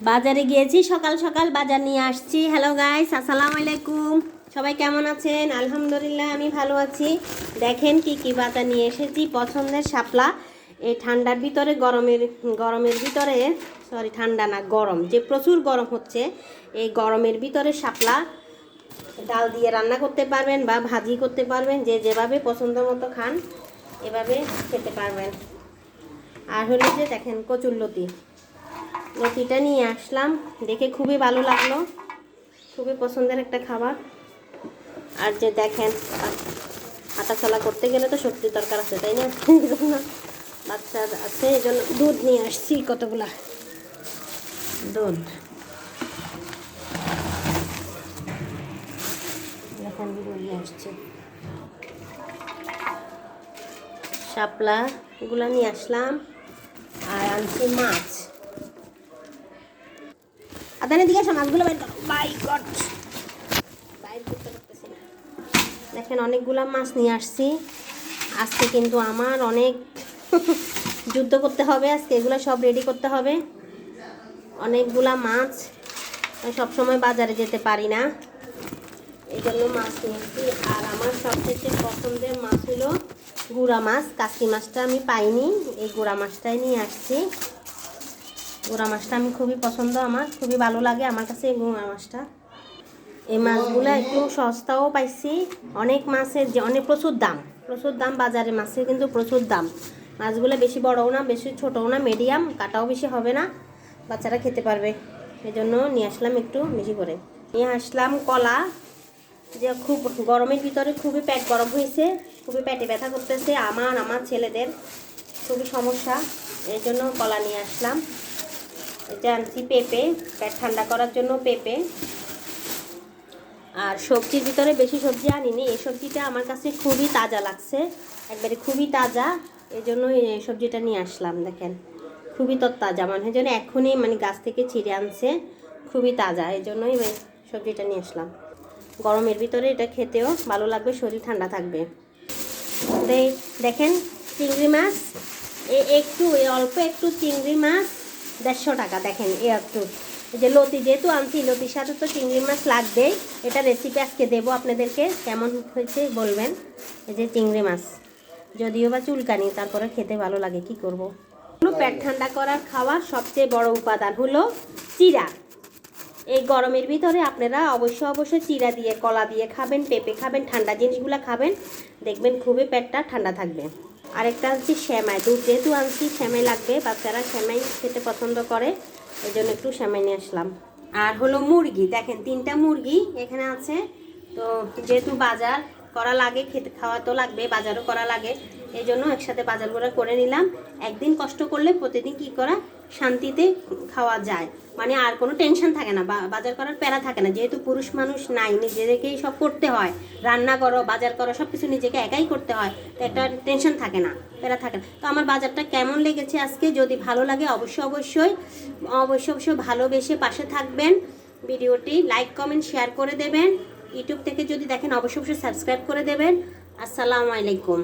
বাজারে গিয়েছি, সকাল সকাল বাজার নিয়ে আসছি। হ্যালো গাইস, আসসালামু আলাইকুম। সবাই কেমন আছেন? আলহামদুলিল্লাহ আমি ভালো আছি। দেখেন কি কি বাজার নিয়ে এসেছি। পছন্দের শাপলা। এই ঠান্ডার ভিতরে গরমের ভিতরে, সরি ঠান্ডা না, গরম, যে প্রচুর গরম হচ্ছে, এই গরমের ভিতরে শাপলা ডাল দিয়ে রান্না করতে পারবেন বা ভাজি করতে পারবেন, যে যেভাবে পছন্দ মতো খান এভাবে খেতে পারবেন। আর হলো যে দেখেন কচুরলতি, লতিটা নিয়ে আসলাম, দেখে খুবই ভালো লাগলো, খুবই পছন্দের একটা খাবার। আর যে দেখেন হাঁটাচলা করতে গেলে তো শক্তির দরকার আছে, তাই না? এই জন্য বাচ্চা আছে, এই জন্য দুধ নিয়ে আসছি, কতগুলা দুধ দেখেন দুধ নিয়ে আসছি। শাপলা এগুলা নিয়ে আসলাম। আর আনছি মাছ। আদানে দিকে আসো, মাছগুলো বাইর করো। বাই গড, বাইর করতে পারতেছি না। দেখেন অনেকগুলা মাছ নিয়ে আসছি। আজকে কিন্তু আমার অনেক যুদ্ধ করতে হবে, আজকে এগুলো সব রেডি করতে হবে। অনেকগুলা মাছ, আমি সবসময় বাজারে যেতে পারি না, এই জন্য মাছ নিয়ে আসছি। আর আমার সবচেয়ে পছন্দের মাছ হলো গুড়া মাছ। কাশি মাছটা আমি পাইনি, এই গুড়া মাছটাই নিয়ে আসছি। গুড়া মাছটা আমি খুবই পছন্দ, আমার খুবই ভালো লাগে আমার কাছে এই গুড়া মাছটা। এই মাছগুলো একটু সস্তাও পাইছি। অনেক মাছের যে অনেক প্রচুর দাম বাজারে, মাছের কিন্তু প্রচুর দাম। মাছগুলো বেশি বড়ও না, বেশি ছোটও না, মিডিয়াম, কাটাও বেশি হবে না, বাচ্চারা খেতে পারবে। এই জন্য নিয়ে আসলাম একটু বেশি করে। নিয়ে আসলাম কলা, যে খুব গরমের ভিতরে খুবই পেট গরম হয়েছে, খুবই পেটে ব্যথা করতেছে আমার ছেলেদের, খুবই সমস্যা, এই জন্য কলা নিয়ে আসলাম। এটা আনছি পেঁপে, পেট ঠান্ডা করার জন্য পেঁপে। আর সবজির ভিতরে বেশি সবজি আনিনি, এই সবজিটা আমার কাছে খুবই তাজা লাগছে, একবারে খুবই তাজা, এই জন্য এই সবজিটা নিয়ে আসলাম। দেখেন খুবই তাজা, মানে এই জন্য এখনই মানে গাছ থেকে ছিঁড়ে আনছে, খুবই তাজা, এই জন্যই সবজিটা নিয়ে আসলাম। গরমের ভিতরে এটা খেতেও ভালো লাগবে, শরীর ঠান্ডা থাকবে। দেখেন চিংড়ি মাছ, অল্প একটু চিংড়ি মাছ 150 টাকা। দেখেন একটু যে লতি যেহেতু আনছি, লতির সাথে তো চিংড়ি মাছ লাগবেই। এটা রেসিপি আজকে দেবো আপনাদেরকে, কেমন হয়েছে বলবেন। এই যে চিংড়ি মাছ, যদিও বা চুলকানি, তারপরে খেতে ভালো লাগে, কি করব। পেট ঠান্ডা করার খাওয়ার সবচেয়ে বড় উপাদান হলো চিড়া। এই গরমের ভিতরে আপনারা অবশ্যই চিড়া দিয়ে, কলা দিয়ে খাবেন, পেঁপে খাবেন, ঠান্ডা জিনিসগুলো খাবেন, দেখবেন খুবই পেটটা ঠান্ডা থাকবে। আরেকটা হচ্ছে সেমাই, দুধ যেহেতু আনছি সেমাই লাগবে, বাচ্চারা সেমাই খেতে পছন্দ করে, এই জন্য একটু সেমাই নিয়ে আসলাম। আর হলো মুরগি, দেখেন 3টা মুরগি এখানে আছে। তো যেহেতু বাজার করা লাগে, খেতে খাওয়া তো লাগবে, বাজারও করা লাগে, এই জন্য একসাথে বাজারগুলো করে নিলাম। একদিন কষ্ট করলে প্রতিদিন কি করা শান্তিতে খাওয়া যায়, মানে আর কোনো টেনশন থাকে না, বাজার করার প্যারা থাকে না। যেহেতু পুরুষ মানুষ নাই, নিজেদেরকেই সব করতে হয়, রান্না করো, বাজার করো, সব কিছু নিজেকে একাই করতে হয়, তো একটা টেনশন থাকে না, প্যারা থাকে না। তো আমার বাজারটা কেমন লেগেছে আজকে, যদি ভালো লাগে অবশ্যই ভালোবেসে পাশে থাকবেন, ভিডিওটি লাইক কমেন্ট শেয়ার করে দেবেন। ইউটিউব থেকে যদি দেখেন অবশ্যই সাবস্ক্রাইব করে দেবেন। আসসালামু আলাইকুম।